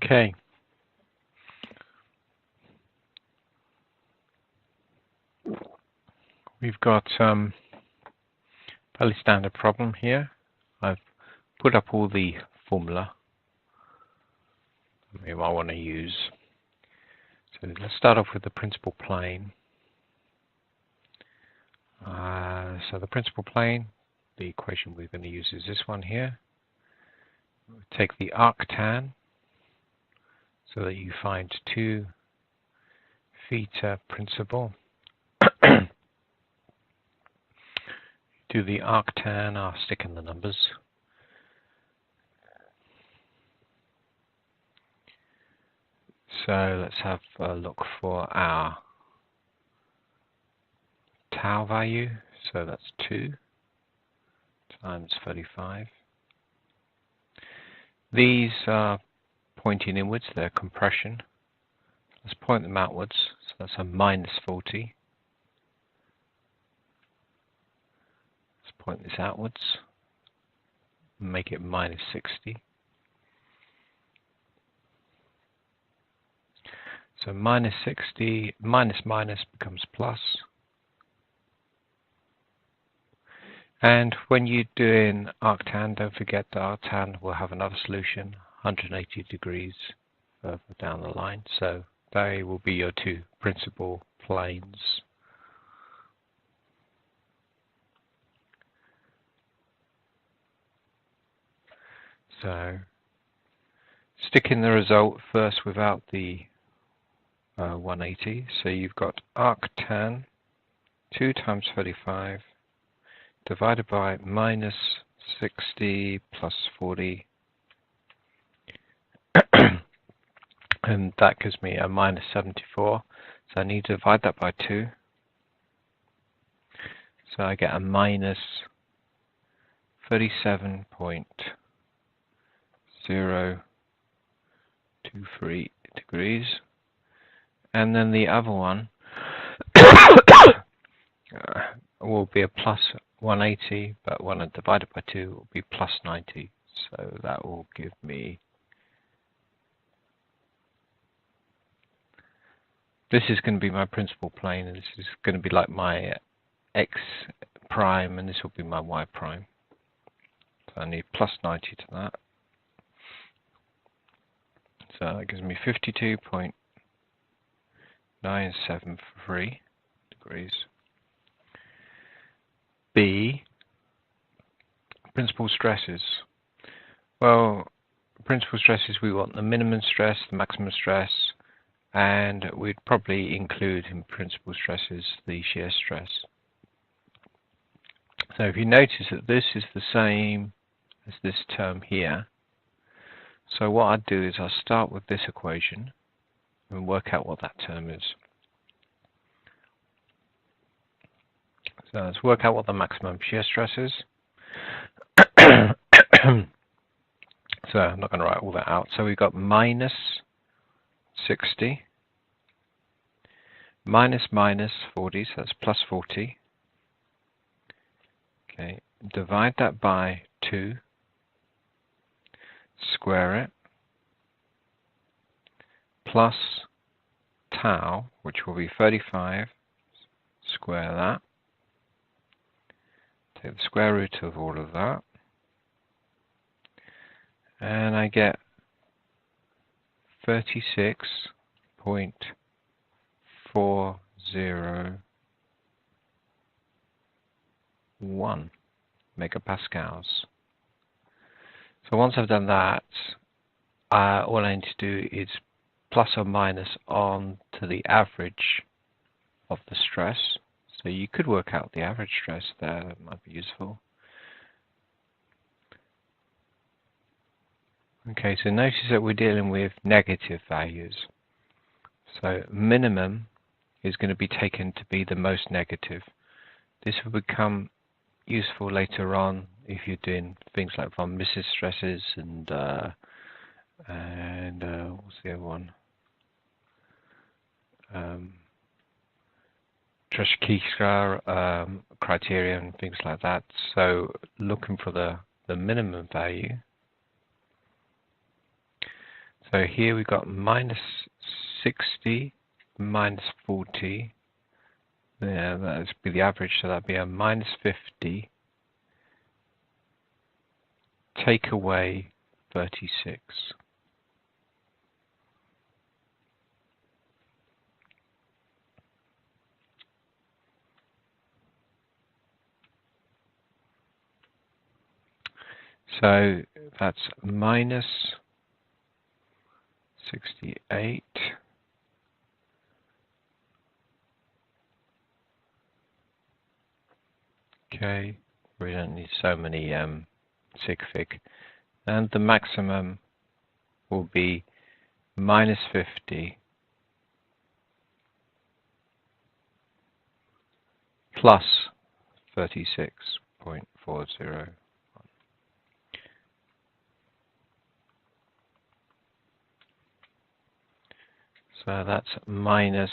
Okay. We've got fairly standard problem here. I've put up all the formula I want to use. So let's start off with the principal plane. So the principal plane, the equation we're going to use is this one here. We'll take the arctan so that you find 2 theta principal. Do the arctan, I'll stick in the numbers. So let's have a look for our tau value. So that's 2 times 35. These are pointing inwards, they're compression. Let's point them outwards, so that's a minus 40. Let's point this outwards, make it minus 60. So minus 60, minus minus becomes plus. And when you're doing arctan, don't forget that arctan will have another solution, 180 degrees further down the line. So they will be your 2 principal planes. So stick in the result first without the 180. So you've got arctan 2 times 35 divided by minus 60 plus 40, and that gives me a minus 74. So I need to divide that by 2. So I get a minus 37.023 degrees. And then the other one will be a plus 180, but when I divide it by 2, it will be plus 90. So that will give me, this is going to be my principal plane, and this is going to be like my x prime, and this will be my y prime. So I need plus 90 to that. So that gives me 52.973 degrees. B, principal stresses. Well, principal stresses, we want the minimum stress, the maximum stress, and we'd probably include in principal stresses the shear stress. So if you notice that this is the same as this term here, so what I'd do is I'll start with this equation and work out what that term is. So let's work out what the maximum shear stress is. So I'm not going to write all that out. So we've got minus 60, minus 40, so that's plus 40. Okay, divide that by 2, square it, plus tau, which will be 35, square that. Take the square root of all of that, and I get 36.401 megapascals. So once I've done that, all I need to do is plus or minus on to the average of the stress. So you could work out the average stress there, that might be useful. Okay, so notice that we're dealing with negative values. So minimum is going to be taken to be the most negative. This will become useful later on if you're doing things like von Mises stresses and what's the other one? Transposition criteria and things like that. So looking for the minimum value. So here we've got minus 60, minus 40. Yeah, that would be the average, so that'd be a minus 50. Take away 36. So that's minus 68. Okay, we don't need so many sig fig. And the maximum will be minus 50 plus 36.40. So that's minus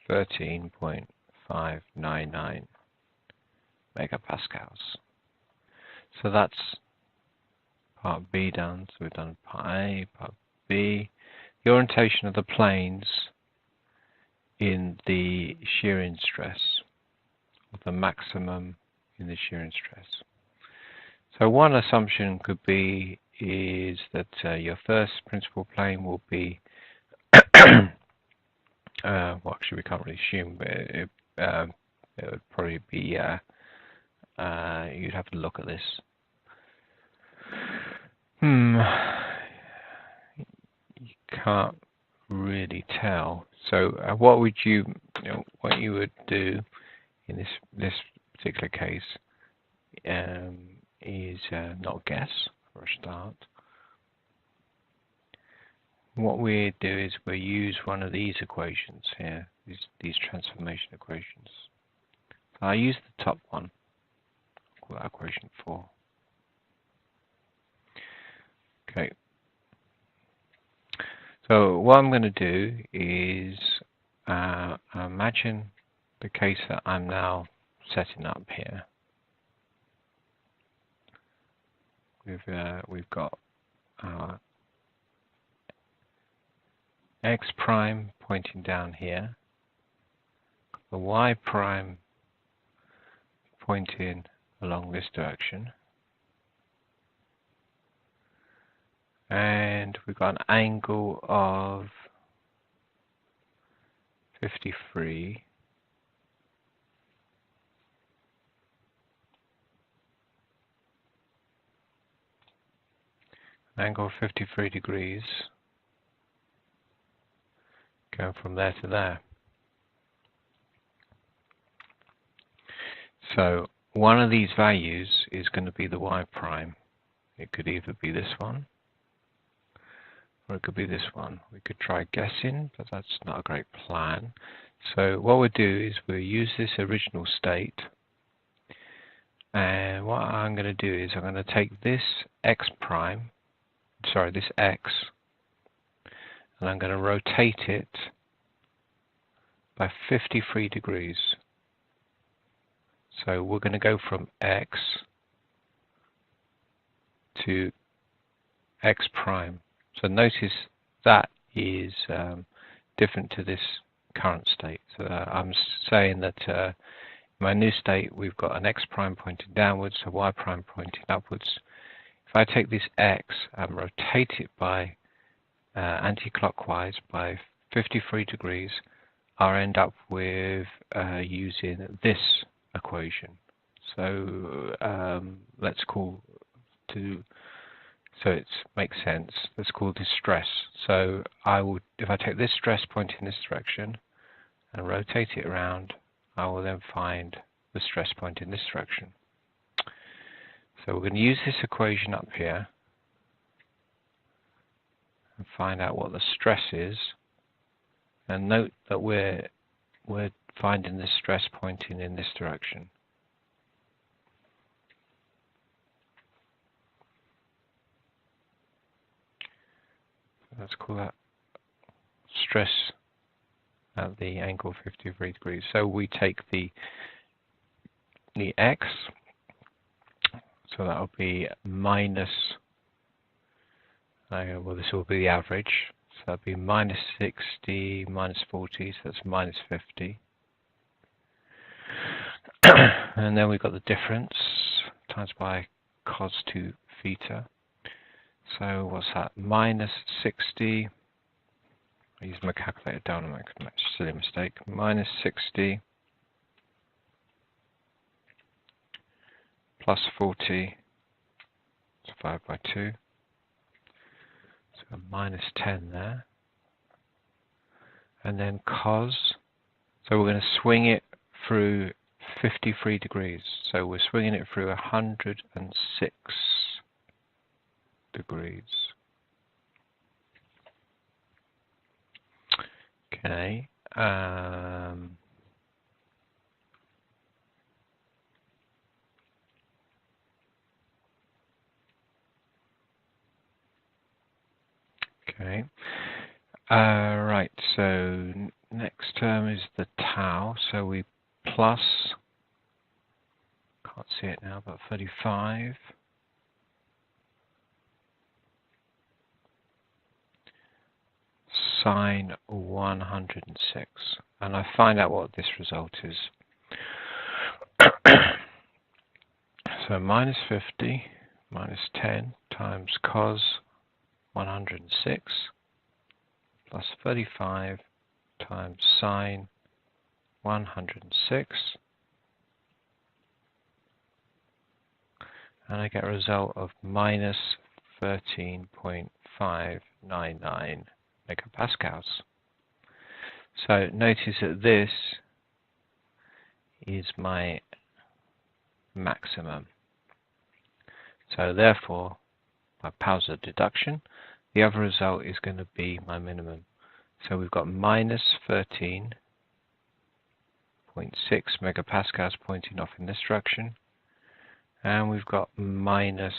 13.599 megapascals. So that's part B done. So we've done part A, part B. The orientation of the planes in the shear-in stress, or the maximum in the shear-in stress. So one assumption could be is that your first principal plane will be well, actually we can't really assume, but it would probably be you'd have to look at this. You can't really tell. So what would what you would do in this particular case is not guess for a start. What we do is we use one of these equations here, these transformation equations. So I use the top one, call that equation 4. Okay. So what I'm going to do is imagine the case that I'm now setting up here. We've got our x prime pointing down here, the y prime pointing along this direction, and we've got an angle of 53. Angle of 53 degrees going from there to there. So one of these values is going to be the y prime. It could either be this one or it could be this one. We could try guessing, but that's not a great plan. So what we'll do is we'll use this original state, and what I'm going to do is I'm going to take this x prime, sorry, this x, and I'm going to rotate it by 53 degrees. So we're going to go from x to x prime. So notice that is different to this current state. So I'm saying that in my new state we've got an x prime pointing downwards, a y prime pointing upwards. If I take this x and rotate it by anti-clockwise by 53 degrees, I'll end up with using this equation. So let's call so it makes sense. Let's call this stress. So if I take this stress pointing in this direction and rotate it around, I will then find the stress point in this direction. So we're going to use this equation up here and find out what the stress is. And note that we're finding the stress pointing in this direction. Let's call that stress at the angle 53 degrees. So we take the x, so that will be minus Well, this will be the average. So that'll be minus 60, minus 40, so that's minus 50. And then we've got the difference times by cos 2 theta. So what's that? Minus 60. I used my calculator down and make a silly mistake. Minus 60 plus 40 divided by 2. So minus 10 there. And then cos. So we're going to swing it through 53 degrees. So we're swinging it through 106 degrees. Okay. Okay. Right, so next term is the tau, so we plus, can't see it now, but 35 sine 106, and I find out what this result is. So minus 50 minus 10 times cos 106 plus 35 times sine 106, and I get a result of minus 13.599 megapascals. So notice that this is my maximum. So therefore, by powers of deduction, the other result is going to be my minimum. So we've got minus 13.6 megapascals pointing off in this direction, and we've got minus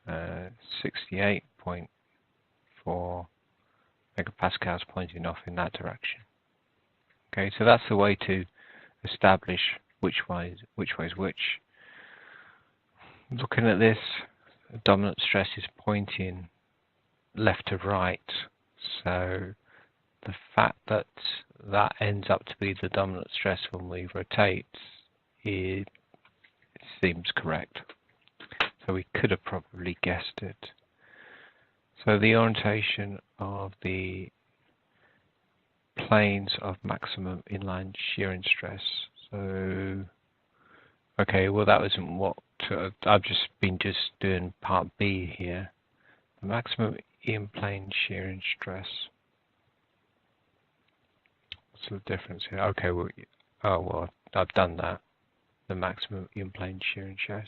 68.4 megapascals pointing off in that direction. Okay, so that's the way to establish which way is which. Looking at this, dominant stress is pointing left to right, so the fact that that ends up to be the dominant stress when we rotate, it seems correct. So we could have probably guessed it. So the orientation of the planes of maximum inline shear and stress. So, okay, well that wasn't what I've just been doing part B here. The maximum in plane shear and stress. What's the difference here? Okay, well, oh well, I've done that. The maximum in plane shear and stress.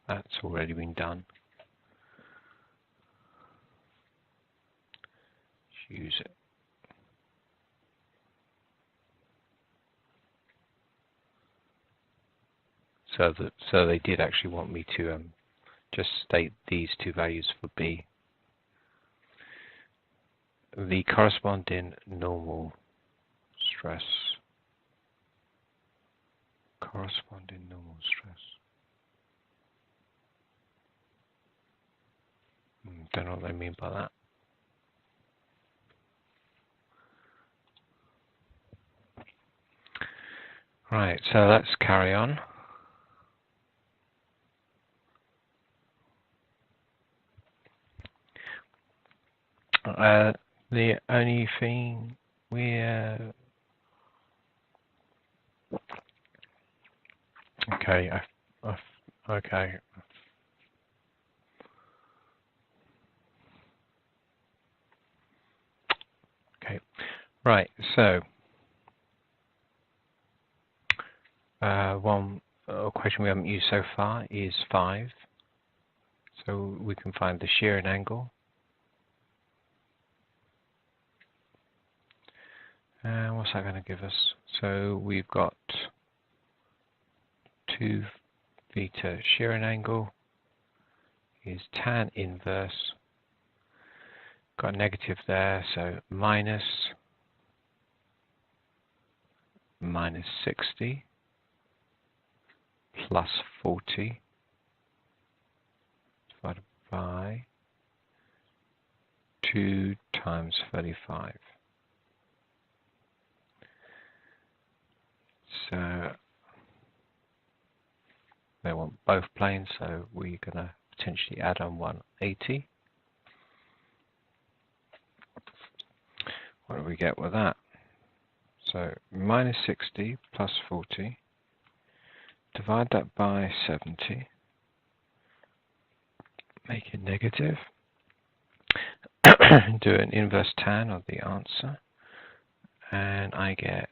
That's already been done. Use it. So they did actually want me to just state these two values for B. The corresponding normal stress. Corresponding normal stress. Don't know what they mean by that. Right, so let's carry on. The only thing we're okay. Okay. Okay. Right. So one equation we haven't used so far is 5. So we can find the shear and angle. And what's that going to give us? So we've got 2 theta shear and angle is tan inverse. Got a negative there, so minus 60 plus 40 divided by 2 times 35. So they want both planes, so we're going to potentially add on 180. What do we get with that? So minus 60 plus 40, divide that by 70, make it negative, do an inverse tan of the answer, and I get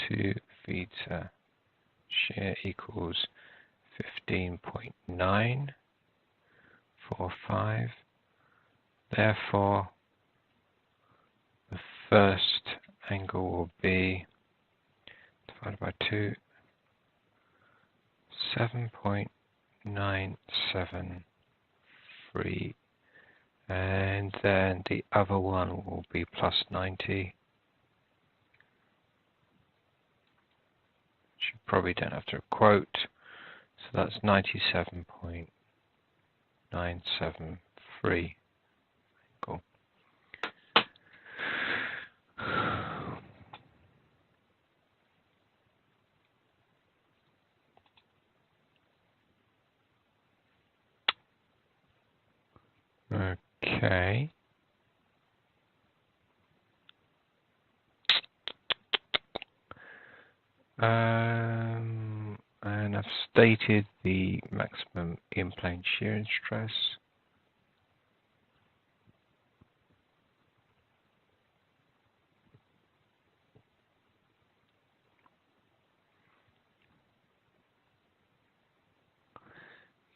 2 theta shear equals 15.945. Therefore, the first angle will be divided by 2, 7.973, and then the other one will be plus 90. You probably don't have to quote, so that's 97.973. Cool. Okay. And I've stated the maximum in-plane shear and stress.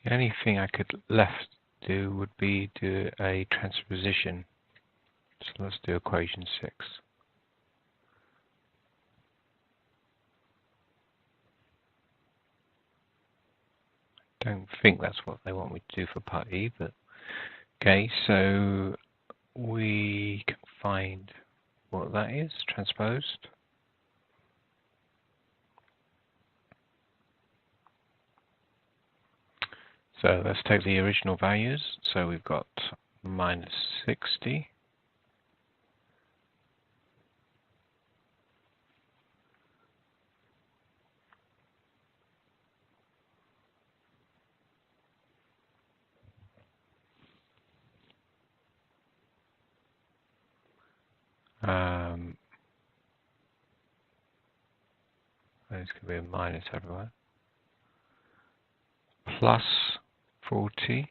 The only thing I could left do would be do a transposition. So let's do equation 6. Don't think that's what they want me to do for part E, but okay, so we can find what that is, transposed. So let's take the original values. So we've got minus 60. There's going to be a minus everywhere. Plus 40.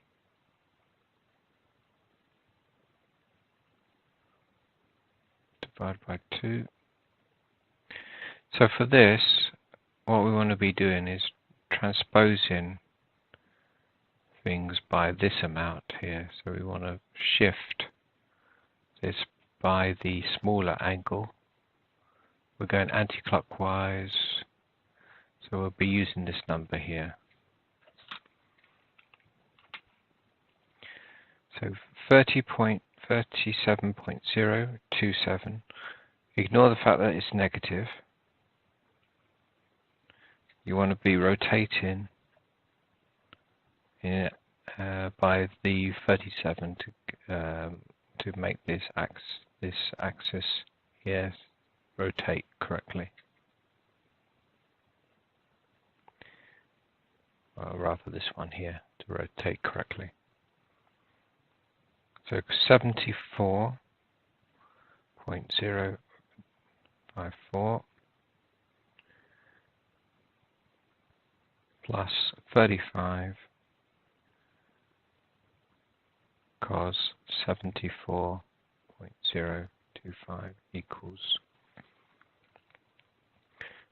Divided by 2. So for this, what we want to be doing is transposing things by this amount here. So we want to shift this by the smaller angle. We're going anti-clockwise, so we'll be using this number here. So 30.37.027. Ignore the fact that it's negative. You want to be rotating by the 37 to make this axis here rotate correctly, or rather this one here to rotate correctly. So 74.054 plus 35 cos 74.025 equals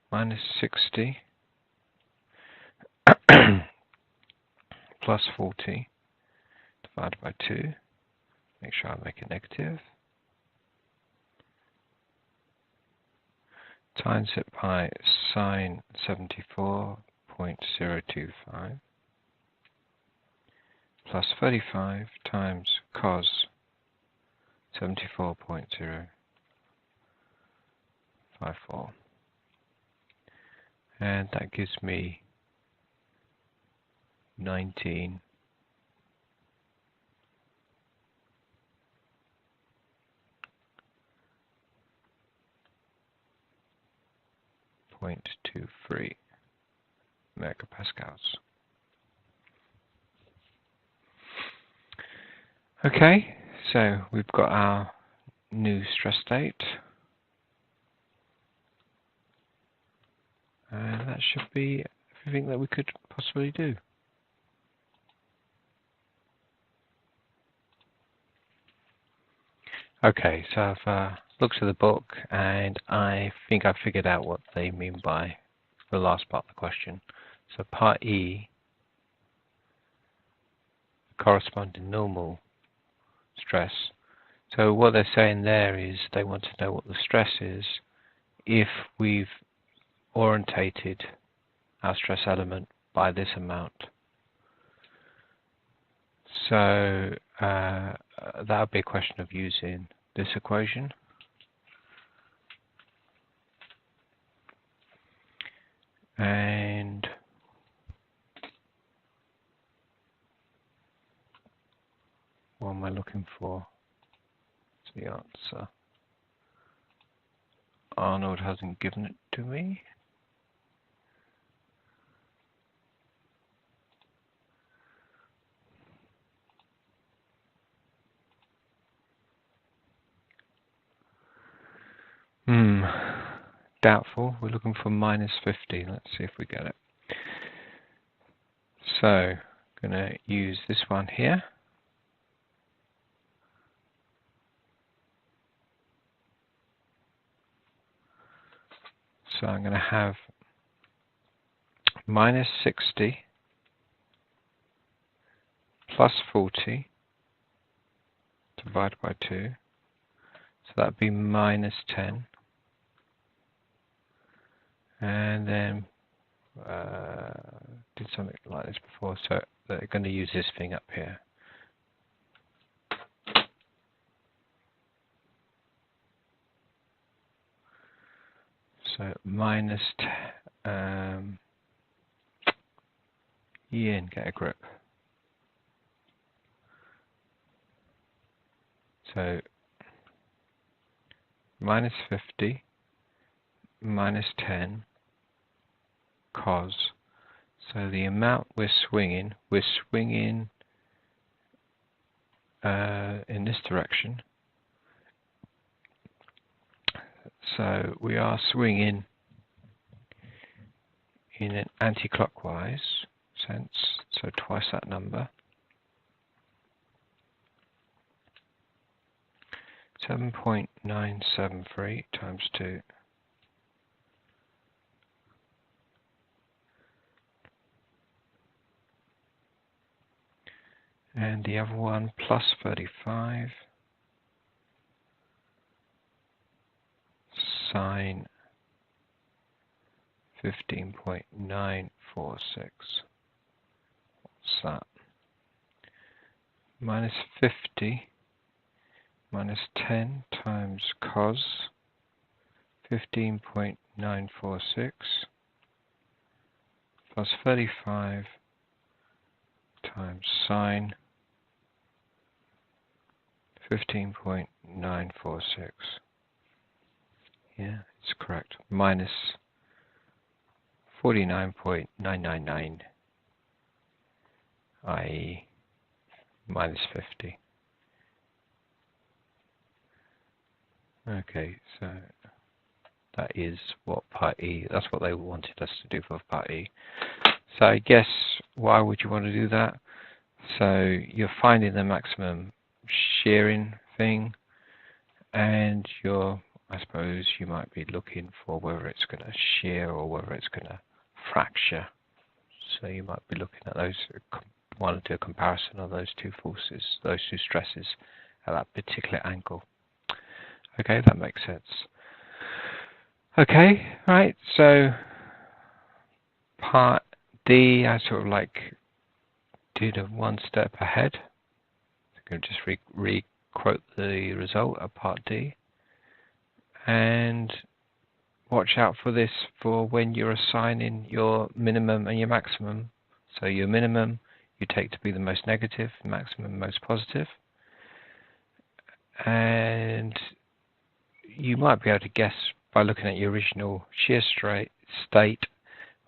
minus 60 plus 40 divided by 2. Make sure I make it negative. Times it by sine 74.025 plus 35 times cos 74.054. And that gives me 19.2. megapascals. Okay, so we've got our new stress state, and that should be everything that we could possibly do. Okay, so I've looked at the book, and I think I've figured out what they mean by the last part of the question. So part E, corresponding normal stress. So what they're saying there is they want to know what the stress is if we've orientated our stress element by this amount. So that would be a question of using this equation. And what am I looking for? It's the answer. Arnold hasn't given it to me. Doubtful. We're looking for minus 50. Let's see if we get it. So, I'm going to use this one here. So I'm going to have minus 60 plus 40 divided by 2. So that would be minus 10. And then did something like this before, so they're going to use this thing up here. So minus Ian, get a grip. So minus 50 minus 10 cos. So the amount we're swinging in this direction. So we are swinging in an anti-clockwise sense, so twice that number. 7.973 times 2. And the other one plus 35 sine 15.946. What's that? Minus 50 minus 10 times cos 15.946 plus 35 times sine 15.946. Yeah, it's correct. Minus 49.999, i.e. minus 50. Okay, so that is what part E, that's what they wanted us to do for part E. So I guess, why would you want to do that? So you're finding the maximum shearing thing, and I suppose you might be looking for whether it's going to shear or whether it's going to fracture. So you might be looking at those, want to do a comparison of those two forces, those two stresses at that particular angle. Okay, that makes sense. Okay, right, so part D, I sort of like did a one step ahead. I'm going to just re-quote the result of part D. And watch out for this for when you're assigning your minimum and your maximum. So your minimum you take to be the most negative, maximum most positive. And you might be able to guess by looking at your original shear state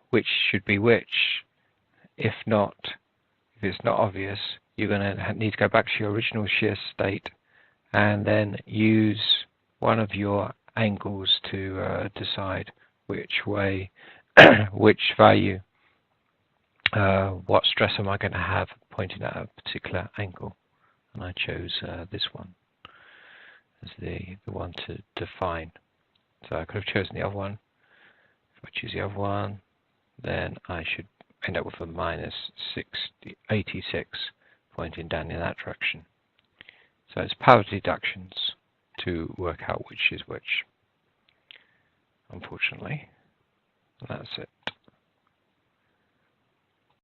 which should be which. If not, if it's not obvious, you're going to need to go back to your original shear state and then use one of your angles to decide which way, which value, what stress am I going to have pointing at a particular angle. And I chose this one as the one to define. So I could have chosen the other one. If I choose the other one, then I should end up with a minus 86 pointing down in that direction. So it's power deductions to work out which is which, unfortunately. And that's it.